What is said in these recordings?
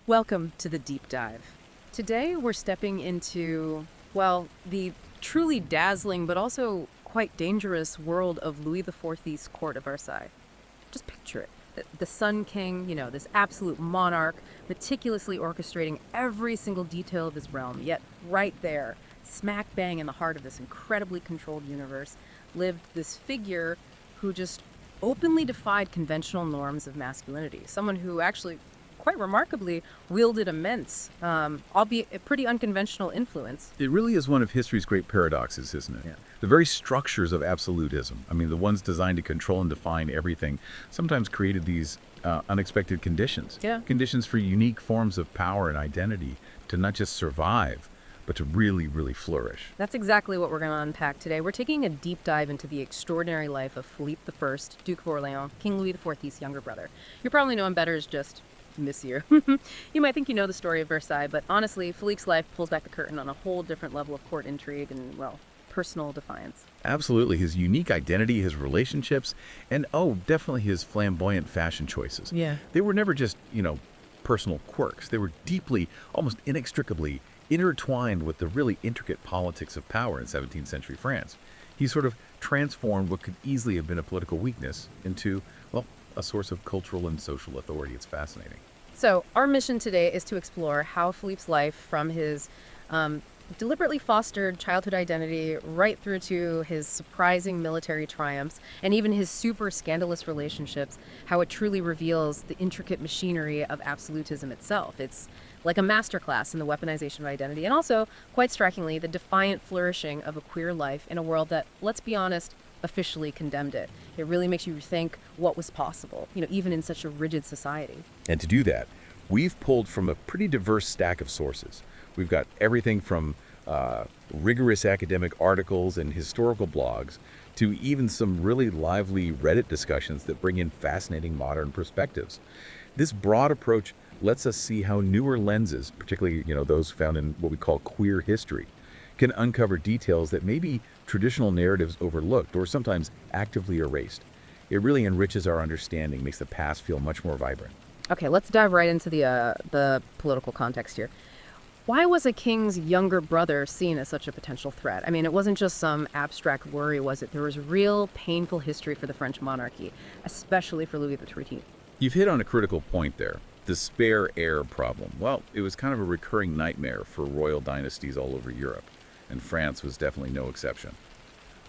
Welcome to the deep dive. Today we're stepping into, well, the truly dazzling but also quite dangerous world of Louis XIV's court of Versailles. Just picture it. The Sun King, this absolute monarch, meticulously orchestrating every single detail of his realm, yet right there, smack bang in the heart of this incredibly controlled universe, lived this figure who just openly defied conventional norms of masculinity. Someone who actually, quite remarkably, wielded immense, albeit a pretty unconventional influence. It really is one of history's great paradoxes, isn't it? Yeah. The very structures of absolutism, the ones designed to control and define everything, sometimes created these unexpected conditions. Yeah. Conditions for unique forms of power and identity to not just survive, but to really, really flourish. That's exactly what we're going to unpack today. We're taking a deep dive into the extraordinary life of Philippe I, Duke of Orléans, King Louis XIV's younger brother. You probably know him better as just Monsieur. You might think you know the story of Versailles, but honestly, Philippe's life pulls back the curtain on a whole different level of court intrigue and, well, personal defiance. Absolutely. His unique identity, his relationships, and definitely his flamboyant fashion choices. Yeah. They were never just, personal quirks. They were deeply, almost inextricably intertwined with the really intricate politics of power in 17th century France. He sort of transformed what could easily have been a political weakness into, well, a source of cultural and social authority. It's fascinating. So our mission today is to explore how Philippe's life, from his deliberately fostered childhood identity right through to his surprising military triumphs and even his super scandalous relationships, how it truly reveals the intricate machinery of absolutism itself. It's like a masterclass in the weaponization of identity, and also, quite strikingly, the defiant flourishing of a queer life in a world that, let's be honest, officially condemned it. It really makes you rethink what was possible, even in such a rigid society. And to do that, we've pulled from a pretty diverse stack of sources. We've got everything from rigorous academic articles and historical blogs to even some really lively Reddit discussions that bring in fascinating modern perspectives. This broad approach lets us see how newer lenses, particularly those found in what we call queer history, can uncover details that maybe traditional narratives overlooked or sometimes actively erased. It really enriches our understanding, makes the past feel much more vibrant. Okay, let's dive right into the political context here. Why was a king's younger brother seen as such a potential threat? It wasn't just some abstract worry, was it? There was real painful history for the French monarchy, especially for Louis XIII. You've hit on a critical point there. The spare heir problem. Well, it was kind of a recurring nightmare for royal dynasties all over Europe, and France was definitely no exception.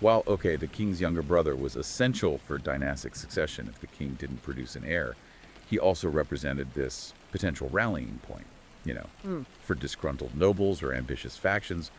While, the king's younger brother was essential for dynastic succession if the king didn't produce an heir, he also represented this potential rallying point, for disgruntled nobles or ambitious factions.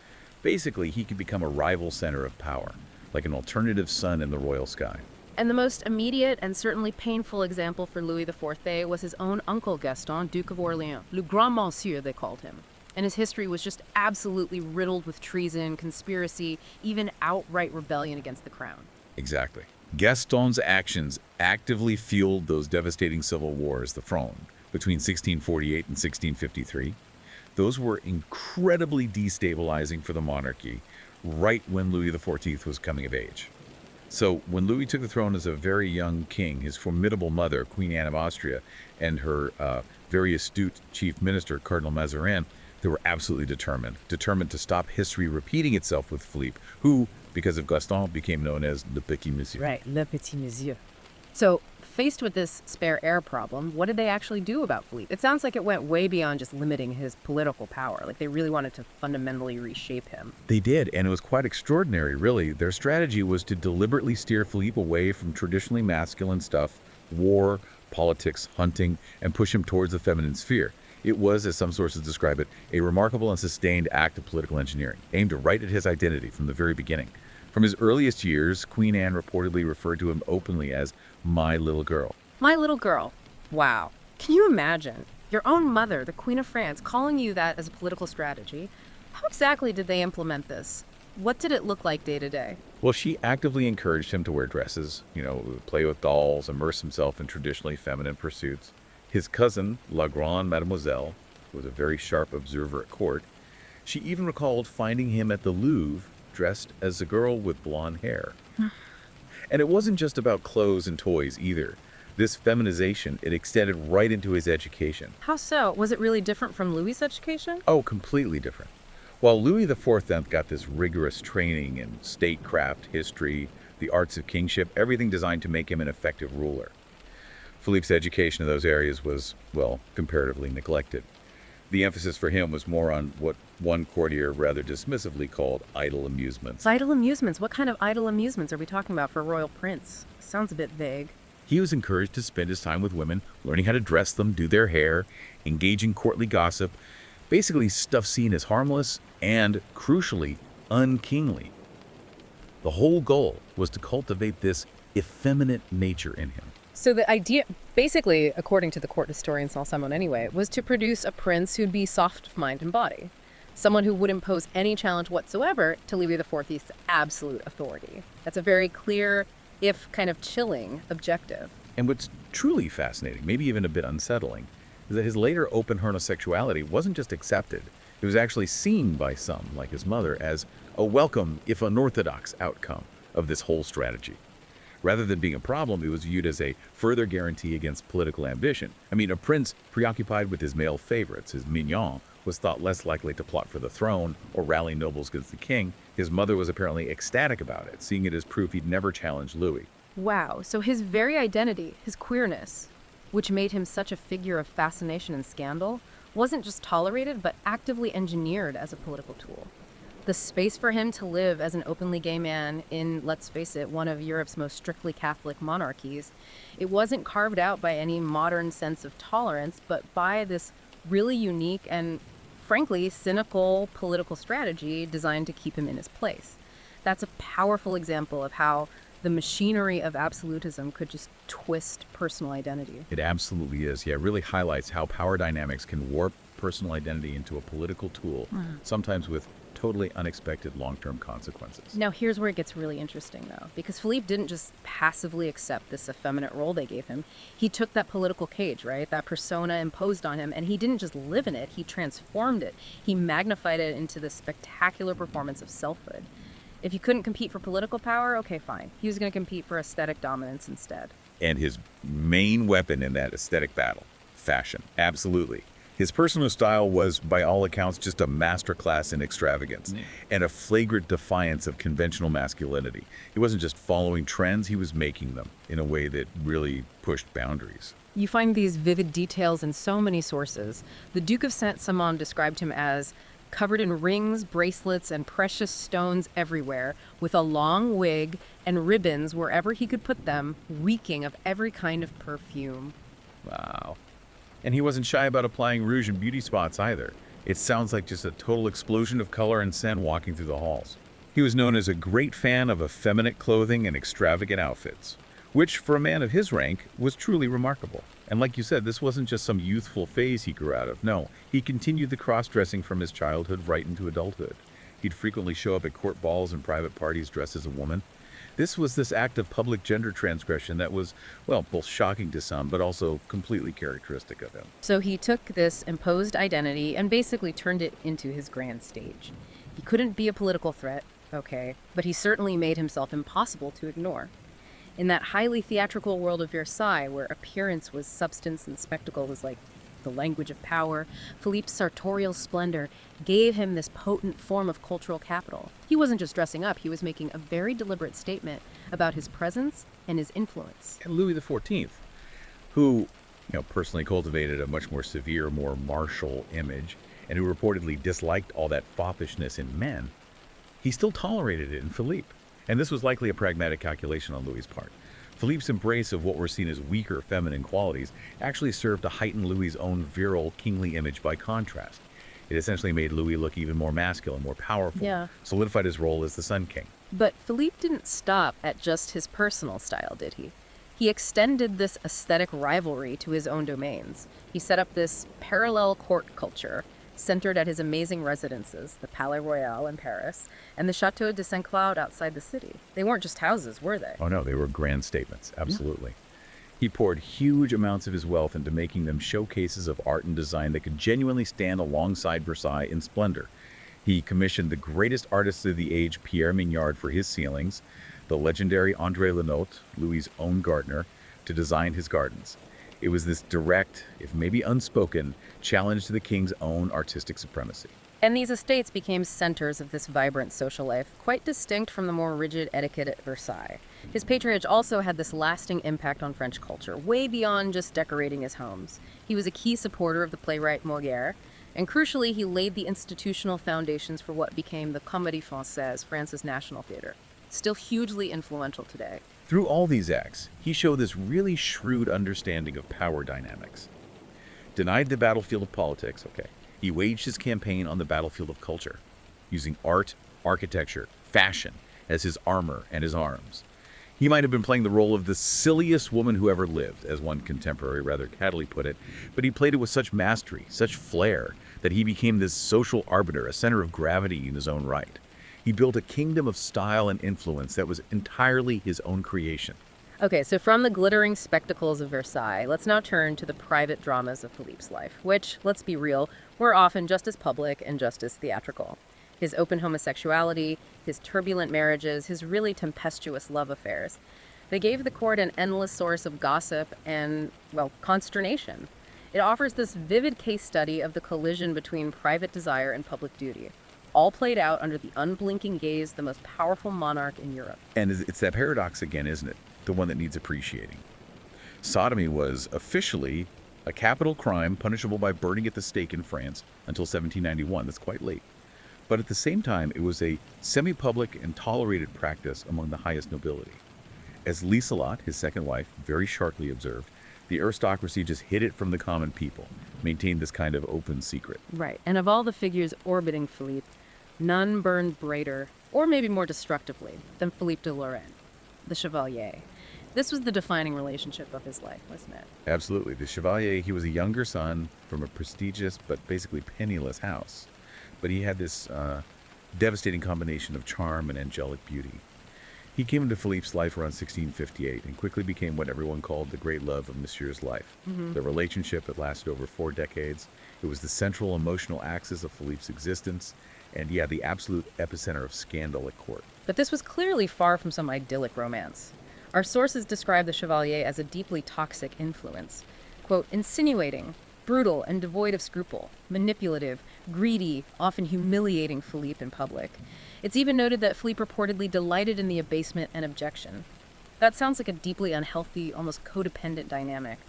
Basically, he could become a rival center of power, like an alternative sun in the royal sky. And the most immediate and certainly painful example for Louis XIV was his own uncle Gaston, Duke of Orléans. Le Grand Monsieur, they called him. And his history was just absolutely riddled with treason, conspiracy, even outright rebellion against the crown. Exactly. Gaston's actions actively fueled those devastating civil wars, the Fronde, between 1648 and 1653. Those were incredibly destabilizing for the monarchy right when Louis XIV was coming of age. So when Louis took the throne as a very young king, his formidable mother, Queen Anne of Austria, and her very astute chief minister, Cardinal Mazarin, they were absolutely determined to stop history repeating itself with Philippe, who, because of Gaston, became known as Le Petit Monsieur. Right, Le Petit Monsieur. So, faced with this spare heir problem, what did they actually do about Philippe? It sounds like it went way beyond just limiting his political power. Like they really wanted to fundamentally reshape him. They did, and it was quite extraordinary, really. Their strategy was to deliberately steer Philippe away from traditionally masculine stuff, war, politics, hunting, and push him towards the feminine sphere. It was, as some sources describe it, a remarkable and sustained act of political engineering, aimed right at his identity from the very beginning. From his earliest years, Queen Anne reportedly referred to him openly as "my little girl." My little girl. Wow. Can you imagine? Your own mother, the Queen of France, calling you that as a political strategy. How exactly did they implement this? What did it look like day to day? Well, she actively encouraged him to wear dresses, play with dolls, immerse himself in traditionally feminine pursuits. His cousin, La Grande Mademoiselle, who was a very sharp observer at court, she even recalled finding him at the Louvre dressed as a girl with blonde hair. And it wasn't just about clothes and toys either. This feminization, it extended right into his education. How so? Was it really different from Louis's education? Oh, completely different. While Louis XIV got this rigorous training in statecraft, history, the arts of kingship, everything designed to make him an effective ruler, Philippe's education in those areas was, well, comparatively neglected. The emphasis for him was more on what one courtier rather dismissively called idle amusements. Idle amusements. What kind of idle amusements are we talking about for a royal prince? Sounds a bit vague. He was encouraged to spend his time with women, learning how to dress them, do their hair, engaging courtly gossip, basically stuff seen as harmless and, crucially, unkingly. The whole goal was to cultivate this effeminate nature in him. So the idea, basically, according to the court historian Saint Simon anyway, was to produce a prince who'd be soft of mind and body. Someone who would impose any challenge whatsoever to Louis XIV's absolute authority. That's a very clear, if kind of chilling, objective. And what's truly fascinating, maybe even a bit unsettling, is that his later open homosexuality wasn't just accepted. It was actually seen by some, like his mother, as a welcome, if unorthodox, outcome of this whole strategy. Rather than being a problem, it was viewed as a further guarantee against political ambition. I mean, a prince preoccupied with his male favorites, his mignon, was thought less likely to plot for the throne or rally nobles against the king. His mother was apparently ecstatic about it, seeing it as proof he'd never challenged Louis. Wow, so his very identity, his queerness, which made him such a figure of fascination and scandal, wasn't just tolerated, but actively engineered as a political tool. The space for him to live as an openly gay man in, let's face it, one of Europe's most strictly Catholic monarchies, it wasn't carved out by any modern sense of tolerance, but by this really unique and, frankly, cynical political strategy designed to keep him in his place. That's a powerful example of how the machinery of absolutism could just twist personal identity. It absolutely is. Yeah, it really highlights how power dynamics can warp personal identity into a political tool, sometimes with totally unexpected long-term consequences. Now, here's where it gets really interesting, though, because Philippe didn't just passively accept this effeminate role they gave him. He took that political cage, right, that persona imposed on him, and he didn't just live in it, he transformed it. He magnified it into this spectacular performance of selfhood. If you couldn't compete for political power, okay, fine. He was going to compete for aesthetic dominance instead. And his main weapon in that aesthetic battle, fashion. Absolutely. His personal style was, by all accounts, just a masterclass in extravagance and a flagrant defiance of conventional masculinity. He wasn't just following trends, he was making them in a way that really pushed boundaries. You find these vivid details in so many sources. The Duke of Saint-Simon described him as covered in rings, bracelets, and precious stones everywhere, with a long wig and ribbons wherever he could put them, reeking of every kind of perfume. Wow. And he wasn't shy about applying rouge and beauty spots either. It sounds like just a total explosion of color and scent walking through the halls. He was known as a great fan of effeminate clothing and extravagant outfits, which, for a man of his rank, was truly remarkable. And like you said, this wasn't just some youthful phase he grew out of. No, he continued the cross-dressing from his childhood right into adulthood. He'd frequently show up at court balls and private parties dressed as a woman. This act of public gender transgression that was, well, both shocking to some, but also completely characteristic of him. So he took this imposed identity and basically turned it into his grand stage. He couldn't be a political threat, okay, but he certainly made himself impossible to ignore. In that highly theatrical world of Versailles, where appearance was substance and spectacle was like the language of power, Philippe's sartorial splendor gave him this potent form of cultural capital. He wasn't just dressing up, he was making a very deliberate statement about his presence and his influence. And Louis XIV, who, personally cultivated a much more severe, more martial image, and who reportedly disliked all that foppishness in men, he still tolerated it in Philippe. And this was likely a pragmatic calculation on Louis's part. Philippe's embrace of what were seen as weaker feminine qualities actually served to heighten Louis's own virile, kingly image by contrast. It essentially made Louis look even more masculine, more powerful, solidified his role as the Sun King. But Philippe didn't stop at just his personal style, did he? He extended this aesthetic rivalry to his own domains. He set up this parallel court culture centered at his amazing residences, the Palais Royal in Paris, and the Château de Saint-Cloud outside the city. They weren't just houses, were they? Oh no, they were grand statements, absolutely. He poured huge amounts of his wealth into making them showcases of art and design that could genuinely stand alongside Versailles in splendor. He commissioned the greatest artists of the age, Pierre Mignard, for his ceilings, the legendary André Lenotre, Louis's own gardener, to design his gardens. It was this direct, if maybe unspoken, challenge to the king's own artistic supremacy. And these estates became centers of this vibrant social life, quite distinct from the more rigid etiquette at Versailles. His patronage also had this lasting impact on French culture, way beyond just decorating his homes. He was a key supporter of the playwright Molière, and crucially, he laid the institutional foundations for what became the Comédie Française, France's national theater, still hugely influential today. Through all these acts, he showed this really shrewd understanding of power dynamics. Denied the battlefield of politics, he waged his campaign on the battlefield of culture, using art, architecture, fashion as his armor and his arms. He might have been playing the role of the silliest woman who ever lived, as one contemporary rather cattily put it, but he played it with such mastery, such flair, that he became this social arbiter, a center of gravity in his own right. He built a kingdom of style and influence that was entirely his own creation. Okay, so from the glittering spectacles of Versailles, let's now turn to the private dramas of Philippe's life, which, let's be real, were often just as public and just as theatrical. His open homosexuality, his turbulent marriages, his really tempestuous love affairs. They gave the court an endless source of gossip and, well, consternation. It offers this vivid case study of the collision between private desire and public duty, all played out under the unblinking gaze of the most powerful monarch in Europe. And it's that paradox again, isn't it? The one that needs appreciating. Sodomy was officially a capital crime punishable by burning at the stake in France until 1791. That's quite late. But at the same time, it was a semi-public and tolerated practice among the highest nobility. As Lieselot, his second wife, very sharply observed, the aristocracy just hid it from the common people, maintained this kind of open secret. Right, and of all the figures orbiting Philippe, none burned brighter, or maybe more destructively, than Philippe de Lorraine, the Chevalier. This was the defining relationship of his life, wasn't it? Absolutely. The Chevalier, he was a younger son from a prestigious but basically penniless house. But he had this devastating combination of charm and angelic beauty. He came into Philippe's life around 1658 and quickly became what everyone called the great love of Monsieur's life. The relationship had lasted over 4 decades. It was the central emotional axis of Philippe's existence, and the absolute epicenter of scandal at court. But this was clearly far from some idyllic romance. Our sources describe the Chevalier as a deeply toxic influence. Quote, insinuating, brutal and devoid of scruple, manipulative, greedy, often humiliating Philippe in public. It's even noted that Philippe reportedly delighted in the abasement and abjection. That sounds like a deeply unhealthy, almost codependent dynamic.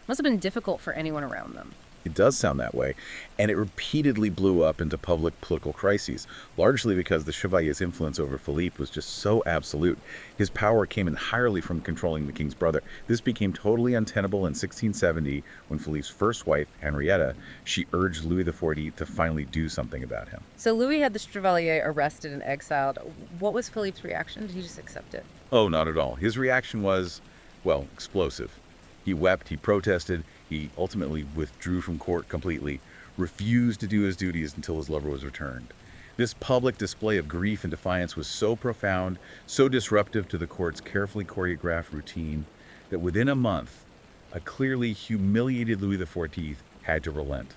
Must have been difficult for anyone around them. It does sound that way, and it repeatedly blew up into public political crises, largely because the Chevalier's influence over Philippe was just so absolute. His power came entirely from controlling the king's brother. This became totally untenable in 1670 when Philippe's first wife, Henrietta, she urged Louis XIV to finally do something about him. So Louis had the Chevalier arrested and exiled. What was Philippe's reaction? Did he just accept it? Oh, not at all. His reaction was, well, explosive. He wept, he protested, he ultimately withdrew from court completely, refused to do his duties until his lover was returned. This public display of grief and defiance was so profound, so disruptive to the court's carefully choreographed routine, that within a month, a clearly humiliated Louis XIV had to relent.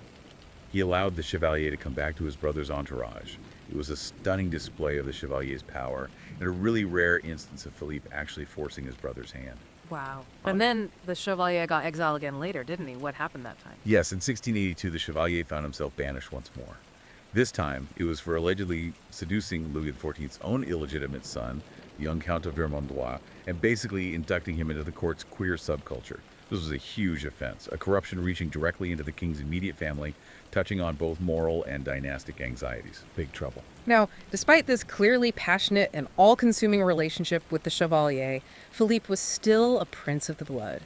He allowed the Chevalier to come back to his brother's entourage. It was a stunning display of the Chevalier's power, and a really rare instance of Philippe actually forcing his brother's hand. Wow. And then the Chevalier got exiled again later, didn't he? What happened that time? Yes, in 1682, the Chevalier found himself banished once more. This time, it was for allegedly seducing Louis XIV's own illegitimate son, the young Count of Vermandois, and basically inducting him into the court's queer subculture. This was a huge offense, a corruption reaching directly into the king's immediate family, touching on both moral and dynastic anxieties. Big trouble. Now, despite this clearly passionate and all-consuming relationship with the Chevalier, Philippe was still a prince of the blood.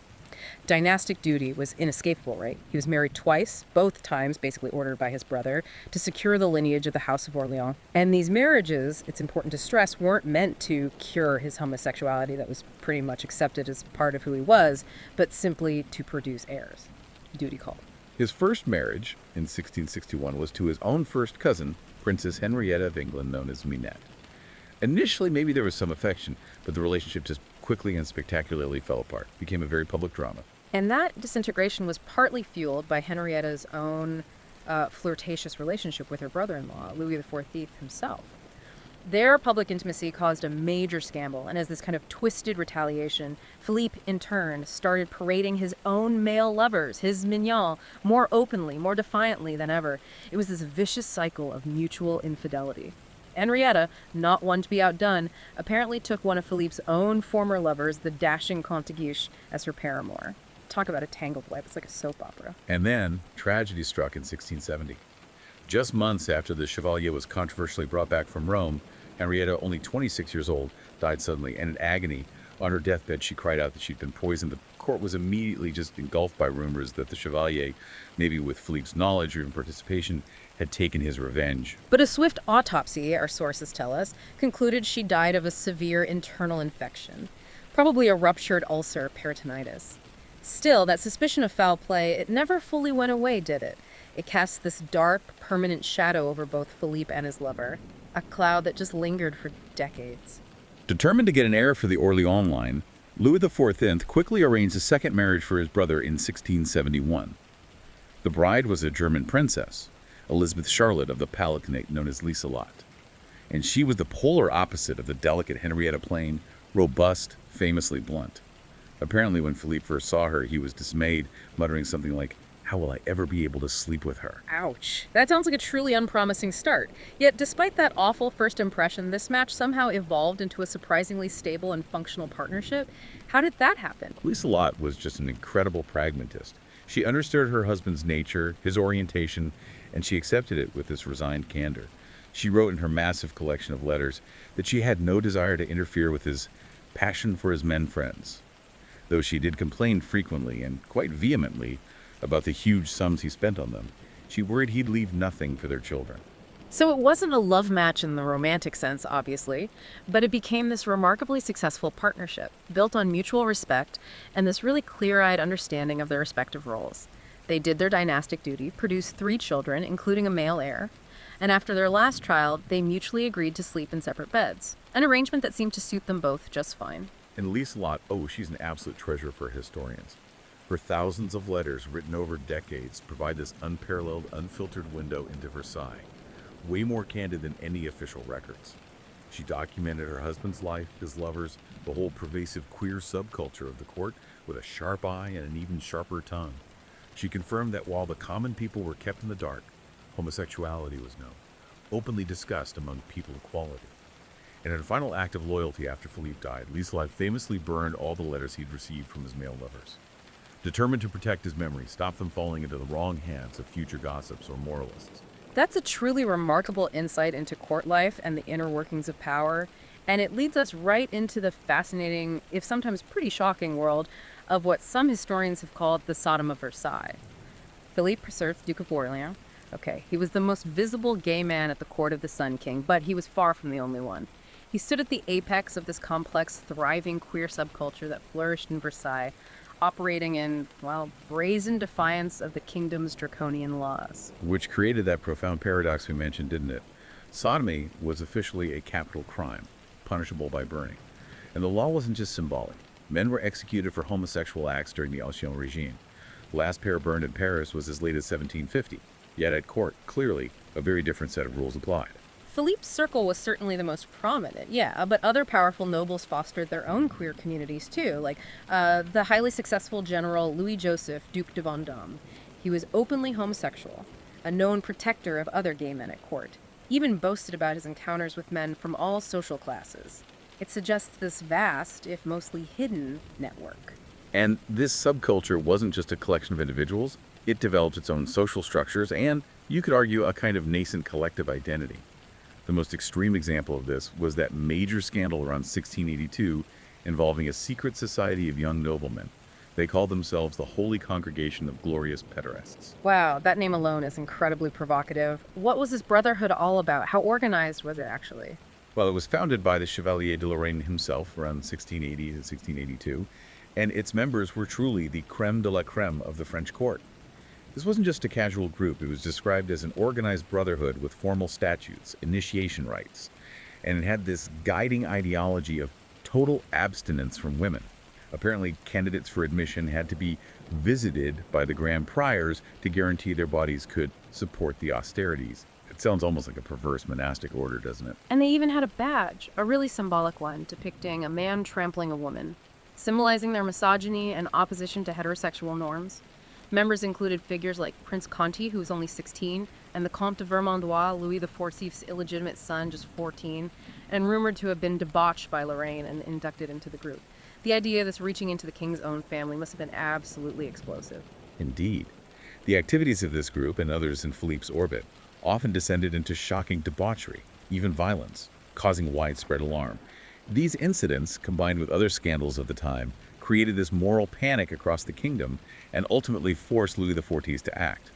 Dynastic duty was inescapable, right? He was married twice, both times basically ordered by his brother, to secure the lineage of the House of Orléans. And these marriages, it's important to stress, weren't meant to cure his homosexuality that was pretty much accepted as part of who he was, but simply to produce heirs. Duty called. His first marriage, in 1661, was to his own first cousin, Princess Henrietta of England, known as Minette. Initially, maybe there was some affection, but the relationship just quickly and spectacularly fell apart, became a very public drama. And that disintegration was partly fueled by Henrietta's own flirtatious relationship with her brother-in-law, Louis XIV himself. Their public intimacy caused a major scandal, and as this kind of twisted retaliation, Philippe, in turn, started parading his own male lovers, his mignons, more openly, more defiantly than ever. It was this vicious cycle of mutual infidelity. Henrietta, not one to be outdone, apparently took one of Philippe's own former lovers, the dashing Comte de Guiche, as her paramour. Talk about a tangled web. It's like a soap opera. And then tragedy struck in 1670. Just months after the Chevalier was controversially brought back from Rome, Henrietta, only 26 years old, died suddenly, and in agony, on her deathbed, she cried out that she'd been poisoned. The court was immediately just engulfed by rumors that the Chevalier, maybe with Philippe's knowledge or even participation, had taken his revenge. But a swift autopsy, our sources tell us, concluded she died of a severe internal infection, probably a ruptured ulcer, peritonitis. Still, that suspicion of foul play, it never fully went away, did it? It cast this dark, permanent shadow over both Philippe and his lover, a cloud that just lingered for decades. Determined to get an heir for the Orléans line, Louis XIV quickly arranged a second marriage for his brother in 1671. The bride was a German princess, Elizabeth Charlotte of the Palatinate known as Lieselot, and she was the polar opposite of the delicate Henrietta Plain, robust, famously blunt. Apparently, when Philippe first saw her, he was dismayed, muttering something like, "How will I ever be able to sleep with her?" Ouch. That sounds like a truly unpromising start. Yet, despite that awful first impression, this match somehow evolved into a surprisingly stable and functional partnership. How did that happen? Lieselot was just an incredible pragmatist. She understood her husband's nature, his orientation, and she accepted it with this resigned candor. She wrote in her massive collection of letters that she had no desire to interfere with his passion for his men friends, though she did complain frequently and quite vehemently about the huge sums he spent on them. She worried he'd leave nothing for their children. So it wasn't a love match in the romantic sense, obviously, but it became this remarkably successful partnership, built on mutual respect and this really clear-eyed understanding of their respective roles. They did their dynastic duty, produced 3 children, including a male heir, and after their last trial, they mutually agreed to sleep in separate beds, an arrangement that seemed to suit them both just fine. And Lieselot, she's an absolute treasure for historians. Her thousands of letters written over decades provide this unparalleled, unfiltered window into Versailles, way more candid than any official records. She documented her husband's life, his lovers, the whole pervasive queer subculture of the court with a sharp eye and an even sharper tongue. She confirmed that while the common people were kept in the dark, homosexuality was known, openly discussed among people of quality. And in a final act of loyalty after Philippe died, Lieselot famously burned all the letters he'd received from his male lovers. Determined to protect his memory, stop them falling into the wrong hands of future gossips or moralists. That's a truly remarkable insight into court life and the inner workings of power, and it leads us right into the fascinating, if sometimes pretty shocking, world of what some historians have called the Sodom of Versailles. Philippe III, Duke of Orléans, he was the most visible gay man at the court of the Sun King, but he was far from the only one. He stood at the apex of this complex, thriving queer subculture that flourished in Versailles, operating in, brazen defiance of the kingdom's draconian laws. Which created that profound paradox we mentioned, didn't it? Sodomy was officially a capital crime, punishable by burning. And the law wasn't just symbolic. Men were executed for homosexual acts during the Ancien regime. The last pair burned in Paris was as late as 1750. Yet at court, clearly, a very different set of rules applied. Philippe's circle was certainly the most prominent, but other powerful nobles fostered their own queer communities too, like the highly successful general Louis Joseph, Duc de Vendôme. He was openly homosexual, a known protector of other gay men at court, even boasted about his encounters with men from all social classes. It suggests this vast, if mostly hidden, network. And this subculture wasn't just a collection of individuals. It developed its own social structures and, you could argue, a kind of nascent collective identity. The most extreme example of this was that major scandal around 1682 involving a secret society of young noblemen. They called themselves the Holy Congregation of Glorious Pederasts. Wow, that name alone is incredibly provocative. What was this brotherhood all about? How organized was it actually? Well, it was founded by the Chevalier de Lorraine himself around 1680 to 1682, and its members were truly the crème de la crème of the French court. This wasn't just a casual group. It was described as an organized brotherhood with formal statutes, initiation rites, and it had this guiding ideology of total abstinence from women. Apparently, candidates for admission had to be visited by the grand priors to guarantee their bodies could support the austerities, Sounds almost like a perverse monastic order, doesn't it? And they even had a badge, a really symbolic one, depicting a man trampling a woman, symbolizing their misogyny and opposition to heterosexual norms. Members included figures like Prince Conti, who was only 16, and the Comte de Vermandois, Louis XIV's illegitimate son, just 14, and rumored to have been debauched by Lorraine and inducted into the group. The idea of this reaching into the king's own family must have been absolutely explosive. Indeed. The activities of this group and others in Philippe's orbit often descended into shocking debauchery, even violence, causing widespread alarm. These incidents, combined with other scandals of the time, created this moral panic across the kingdom and ultimately forced Louis XIV to act.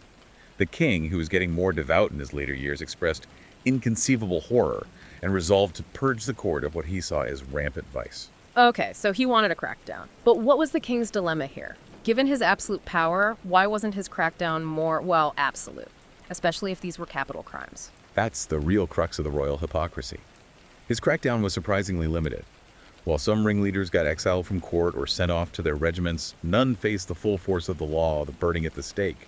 The king, who was getting more devout in his later years, expressed inconceivable horror and resolved to purge the court of what he saw as rampant vice. Okay, so he wanted a crackdown. But what was the king's dilemma here? Given his absolute power, why wasn't his crackdown more, well, absolute? Especially if these were capital crimes. That's the real crux of the royal hypocrisy. His crackdown was surprisingly limited. While some ringleaders got exiled from court or sent off to their regiments, none faced the full force of the law, the burning at the stake.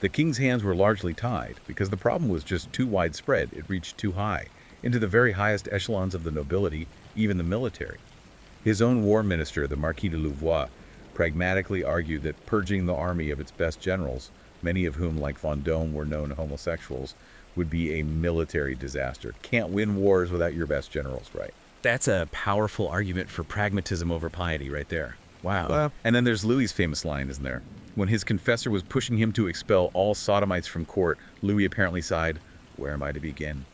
The king's hands were largely tied because the problem was just too widespread. It reached too high, into the very highest echelons of the nobility, even the military. His own war minister, the Marquis de Louvois, pragmatically argued that purging the army of its best generals, many of whom, like Vendôme, were known homosexuals, would be a military disaster. Can't win wars without your best generals, right? That's a powerful argument for pragmatism over piety right there. Wow. Well, and then there's Louis's famous line, isn't there? When his confessor was pushing him to expel all sodomites from court, Louis apparently sighed, "Where am I to begin?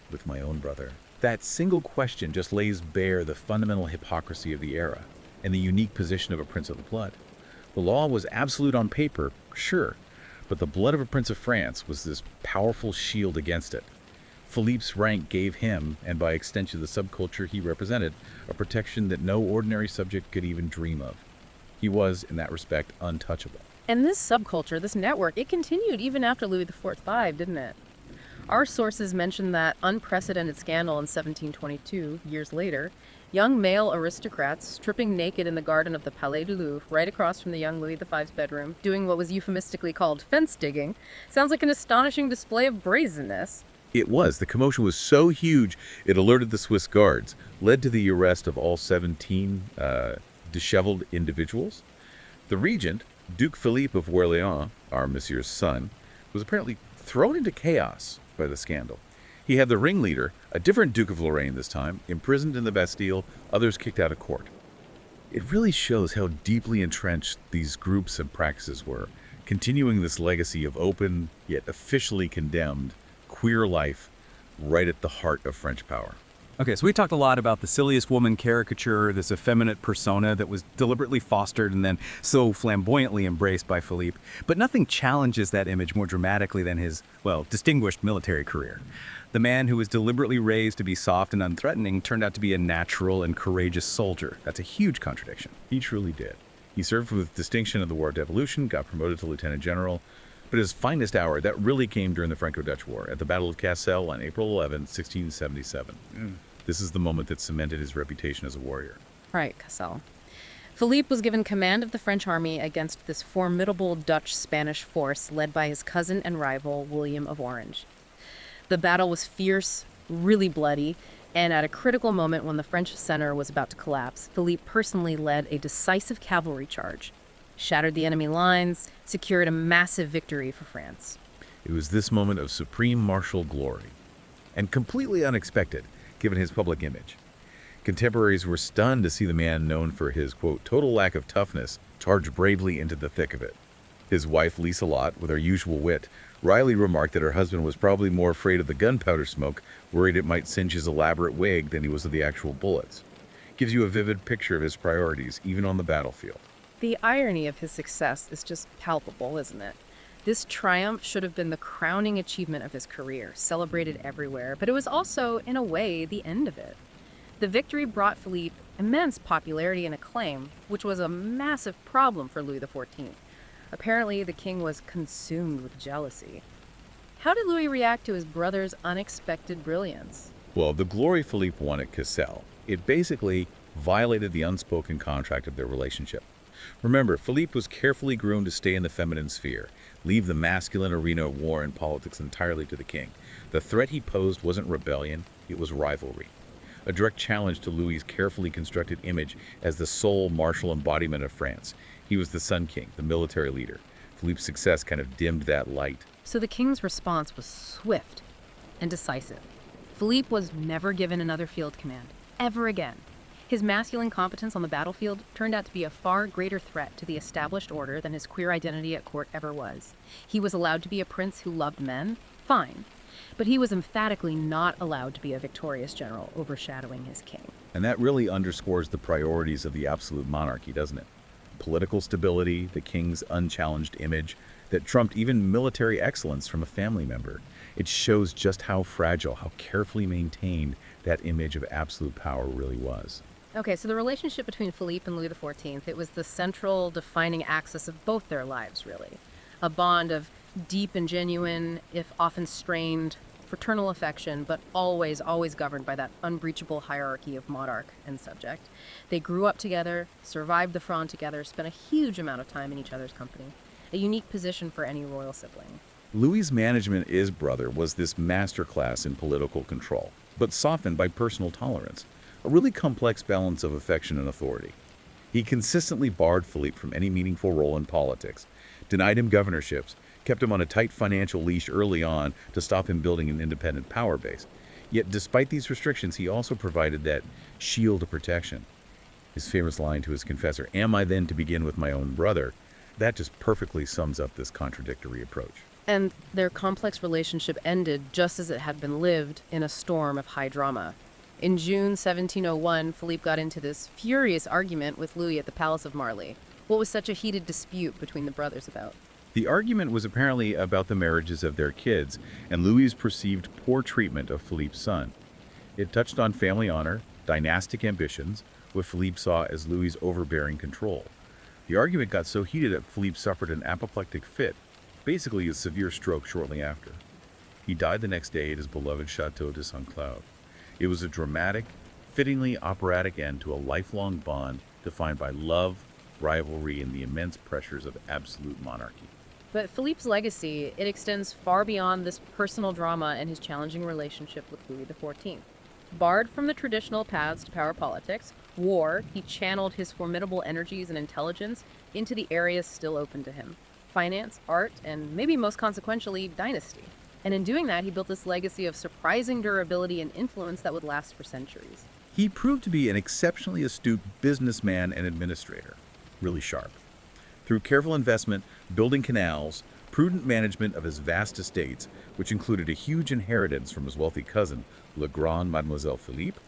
With my own brother." That single question just lays bare the fundamental hypocrisy of the era and the unique position of a prince of the blood. The law was absolute on paper, sure, but the blood of a prince of France was this powerful shield against it. Philippe's rank gave him, and by extension the subculture he represented, a protection that no ordinary subject could even dream of. He was, in that respect, untouchable. And this subculture, this network, it continued even after Louis XIV died, didn't it? Our sources mention that unprecedented scandal in 1722, years later, young male aristocrats stripping naked in the garden of the Palais du Louvre, right across from the young Louis V's bedroom, doing what was euphemistically called fence digging, sounds like an astonishing display of brazenness. It was. The commotion was so huge, it alerted the Swiss guards, led to the arrest of all 17 disheveled individuals. The regent, Duke Philippe of Orléans, our monsieur's son, was apparently thrown into chaos by the scandal. He had the ringleader, a different Duke of Lorraine this time, imprisoned in the Bastille, others kicked out of court. It really shows how deeply entrenched these groups and practices were, continuing this legacy of open, yet officially condemned, queer life right at the heart of French power. Okay, so we talked a lot about the silliest woman caricature, this effeminate persona that was deliberately fostered and then so flamboyantly embraced by Philippe. But nothing challenges that image more dramatically than his, well, distinguished military career. The man who was deliberately raised to be soft and unthreatening turned out to be a natural and courageous soldier. That's a huge contradiction. He truly did. He served with distinction in the War of Devolution, got promoted to lieutenant general, but his finest hour, that really came during the Franco-Dutch War, at the Battle of Cassel on April 11, 1677. This is the moment that cemented his reputation as a warrior. Right, Cassel. Philippe was given command of the French army against this formidable Dutch-Spanish force led by his cousin and rival, William of Orange. The battle was fierce, really bloody, and at a critical moment when the French center was about to collapse, Philippe personally led a decisive cavalry charge, shattered the enemy lines, secured a massive victory for France. It was this moment of supreme martial glory, and completely unexpected, given his public image. Contemporaries were stunned to see the man known for his, quote, total lack of toughness charge bravely into the thick of it. His wife, Lisa Lott, with her usual wit, wryly remarked that her husband was probably more afraid of the gunpowder smoke, worried it might singe his elaborate wig, than he was of the actual bullets. Gives you a vivid picture of his priorities, even on the battlefield. The irony of his success is just palpable, isn't it? This triumph should have been the crowning achievement of his career, celebrated everywhere, but it was also, in a way, the end of it. The victory brought Philippe immense popularity and acclaim, which was a massive problem for Louis XIV. Apparently, the king was consumed with jealousy. How did Louis react to his brother's unexpected brilliance? Well, the glory Philippe won at Cassel, it basically violated the unspoken contract of their relationship. Remember, Philippe was carefully groomed to stay in the feminine sphere, leave the masculine arena of war and politics entirely to the king. The threat he posed wasn't rebellion, it was rivalry. A direct challenge to Louis's carefully constructed image as the sole martial embodiment of France. He was the Sun King, the military leader. Philippe's success kind of dimmed that light. So the king's response was swift and decisive. Philippe was never given another field command, ever again. His masculine competence on the battlefield turned out to be a far greater threat to the established order than his queer identity at court ever was. He was allowed to be a prince who loved men, fine. But he was emphatically not allowed to be a victorious general overshadowing his king. And that really underscores the priorities of the absolute monarchy, doesn't it? Political stability, the king's unchallenged image, that trumped even military excellence from a family member. It shows just how fragile, how carefully maintained that image of absolute power really was. Okay, so the relationship between Philippe and Louis XIV, it was the central defining axis of both their lives, really. A bond of deep and genuine, if often strained, fraternal affection, but always governed by that unbreachable hierarchy of monarch and subject. They grew up together, survived the Fronde together, spent a huge amount of time in each other's company. A unique position for any royal sibling. Louis's management his brother was this masterclass in political control, but softened by personal tolerance, a really complex balance of affection and authority. He consistently barred Philippe from any meaningful role in politics, denied him governorships, kept him on a tight financial leash early on to stop him building an independent power base. Yet despite these restrictions, he also provided that shield of protection. His famous line to his confessor, "Am I then to begin with my own brother?" That just perfectly sums up this contradictory approach. And their complex relationship ended just as it had been lived, in a storm of high drama. In June 1701, Philippe got into this furious argument with Louis at the Palace of Marly. What was such a heated dispute between the brothers about? The argument was apparently about the marriages of their kids and Louis's perceived poor treatment of Philippe's son. It touched on family honor, dynastic ambitions, what Philippe saw as Louis's overbearing control. The argument got so heated that Philippe suffered an apoplectic fit, basically a severe stroke shortly after. He died the next day at his beloved Chateau de Saint-Cloud. It was a dramatic, fittingly operatic end to a lifelong bond defined by love, rivalry, and the immense pressures of absolute monarchy. But Philippe's legacy, it extends far beyond this personal drama and his challenging relationship with Louis XIV. Barred from the traditional paths to power politics, war, he channeled his formidable energies and intelligence into the areas still open to him: finance, art, and maybe most consequentially, dynasty. And in doing that, he built this legacy of surprising durability and influence that would last for centuries. He proved to be an exceptionally astute businessman and administrator, really sharp. Through careful investment, building canals, prudent management of his vast estates, which included a huge inheritance from his wealthy cousin, Le Grand Mademoiselle Philippe,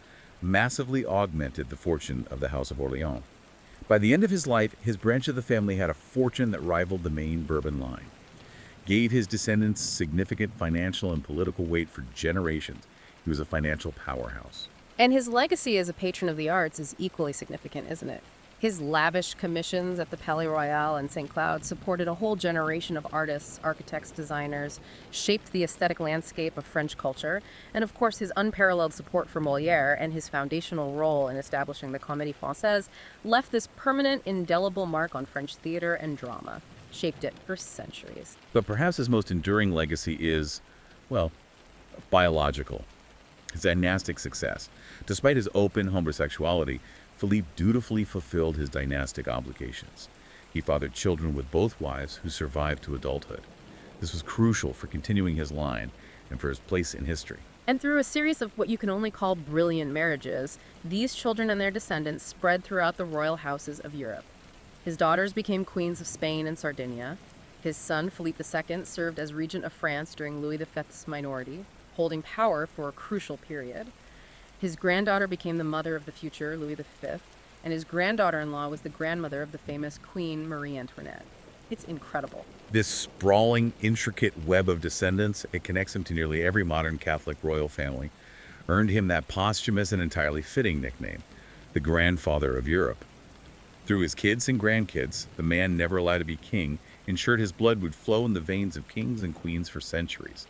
massively augmented the fortune of the House of Orléans. By the end of his life, his branch of the family had a fortune that rivaled the main Bourbon line, gave his descendants significant financial and political weight for generations. He was a financial powerhouse. And his legacy as a patron of the arts is equally significant, isn't it? His lavish commissions at the Palais Royal and St. Cloud supported a whole generation of artists, architects, designers, shaped the aesthetic landscape of French culture, and of course his unparalleled support for Molière and his foundational role in establishing the Comédie Française left this permanent, indelible mark on French theater and drama, shaped it for centuries. But perhaps his most enduring legacy is, well, biological. His dynastic success. Despite his open homosexuality, Philippe dutifully fulfilled his dynastic obligations. He fathered children with both wives who survived to adulthood. This was crucial for continuing his line and for his place in history. And through a series of what you can only call brilliant marriages, these children and their descendants spread throughout the royal houses of Europe. His daughters became queens of Spain and Sardinia. His son, Philippe II, served as regent of France during Louis V's minority, holding power for a crucial period. His granddaughter became the mother of the future Louis V, and his granddaughter-in-law was the grandmother of the famous Queen Marie Antoinette. It's incredible. This sprawling, intricate web of descendants, it connects him to nearly every modern Catholic royal family, earned him that posthumous and entirely fitting nickname, the grandfather of Europe. Through his kids and grandkids, the man never allowed to be king ensured his blood would flow in the veins of kings and queens for centuries.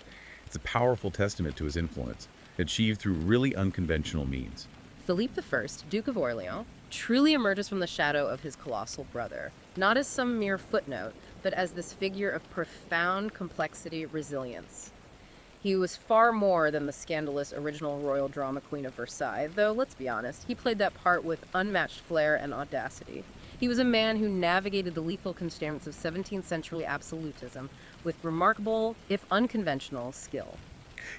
It's a powerful testament to his influence, achieved through really unconventional means. Philippe I, Duke of Orléans, truly emerges from the shadow of his colossal brother, not as some mere footnote, but as this figure of profound complexity, resilience. He was far more than the scandalous original royal drama queen of Versailles, though, let's be honest, he played that part with unmatched flair and audacity. He was a man who navigated the lethal constraints of 17th century absolutism with remarkable, if unconventional, skill.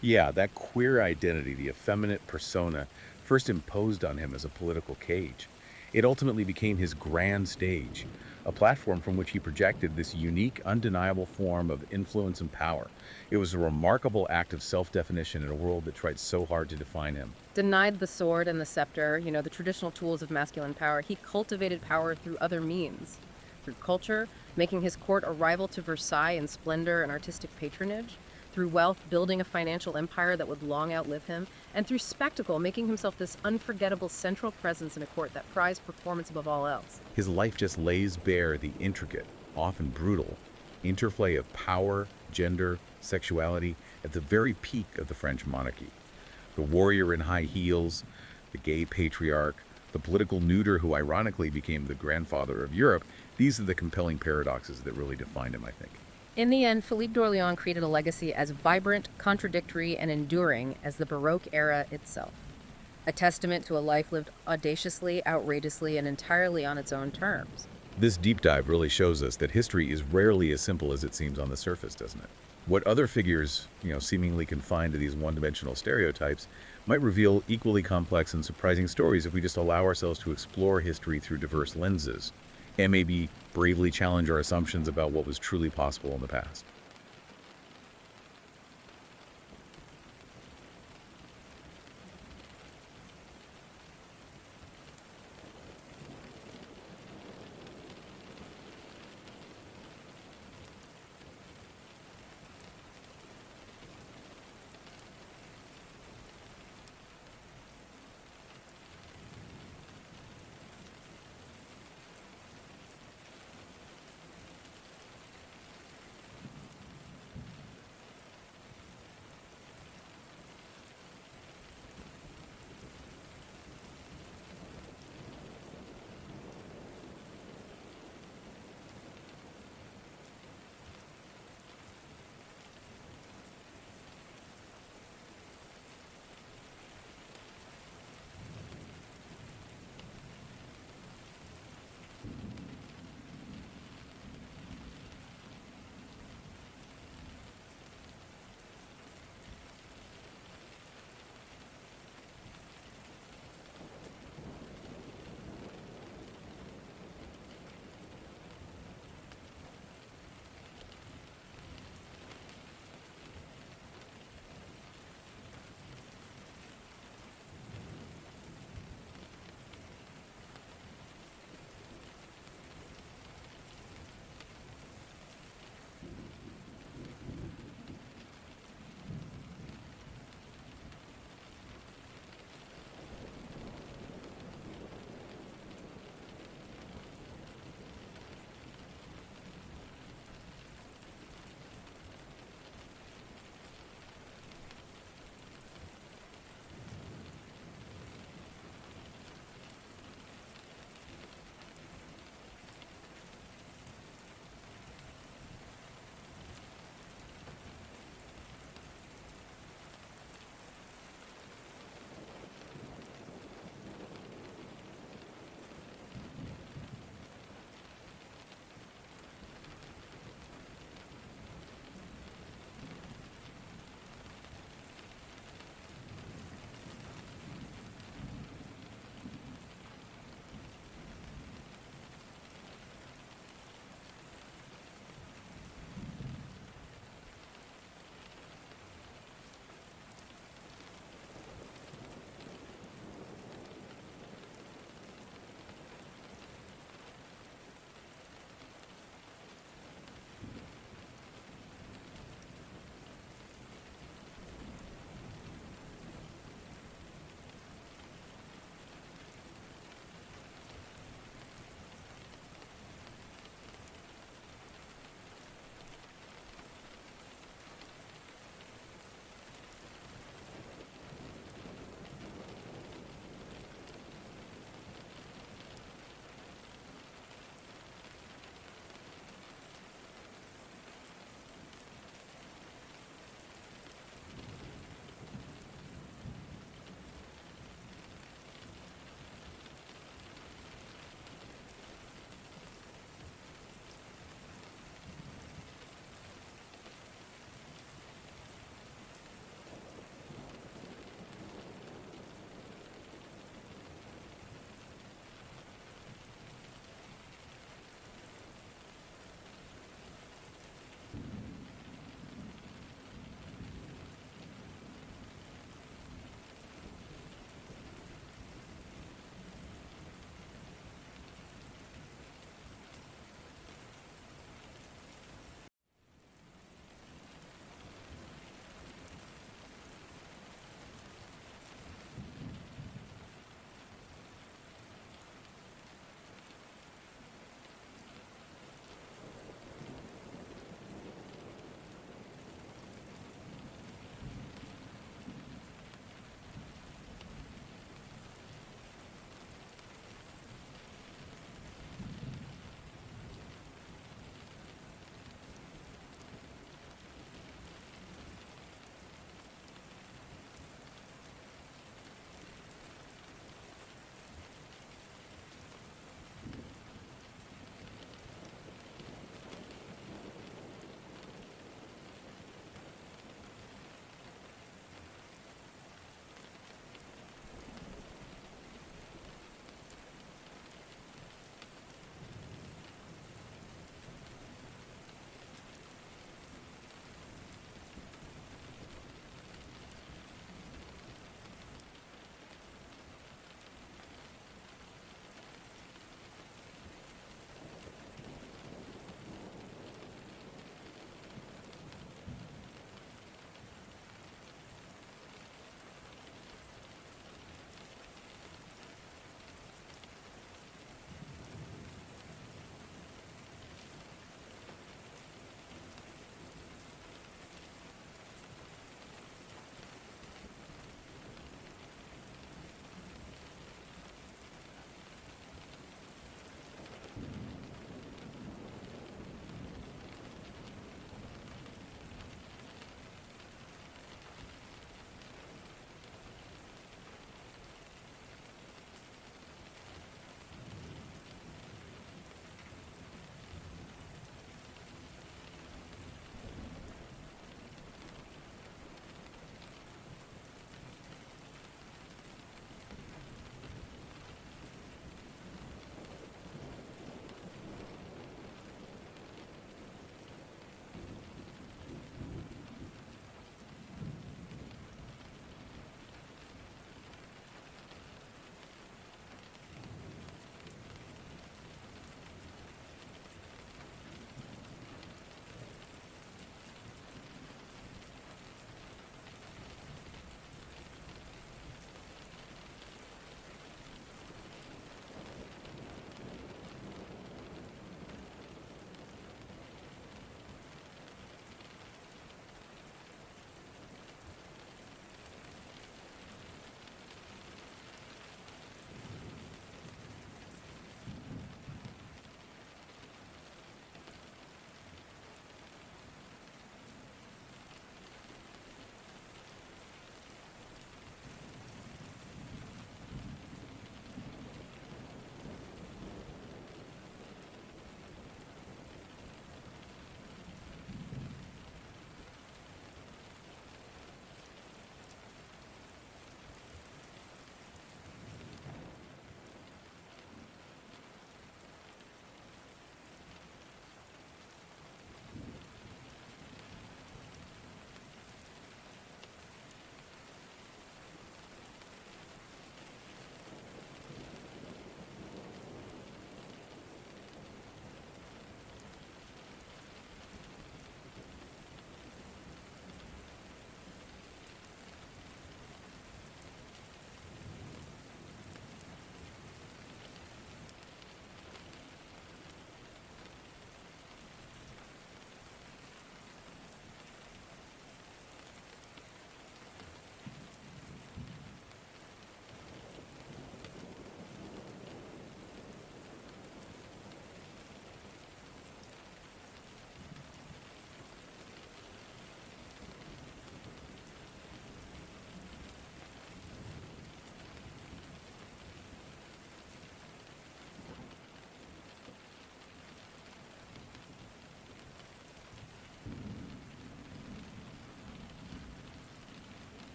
Yeah, that queer identity, the effeminate persona, first imposed on him as a political cage. It ultimately became his grand stage, a platform from which he projected this unique, undeniable form of influence and power. It was a remarkable act of self-definition in a world that tried so hard to define him. Denied the sword and the scepter, the traditional tools of masculine power, he cultivated power through other means. Through culture, making his court a rival to Versailles in splendor and artistic patronage. Through wealth, building a financial empire that would long outlive him. And through spectacle, making himself this unforgettable central presence in a court that prized performance above all else. His life just lays bare the intricate, often brutal, interplay of power, gender, sexuality at the very peak of the French monarchy. The warrior in high heels, the gay patriarch, the political neuter who ironically became the grandfather of Europe, these are the compelling paradoxes that really defined him, I think. In the end, Philippe d'Orléans created a legacy as vibrant, contradictory, and enduring as the Baroque era itself. A testament to a life lived audaciously, outrageously, and entirely on its own terms. This deep dive really shows us that history is rarely as simple as it seems on the surface, doesn't it? What other figures, seemingly confined to these one-dimensional stereotypes, might reveal equally complex and surprising stories if we just allow ourselves to explore history through diverse lenses, and maybe bravely challenge our assumptions about what was truly possible in the past.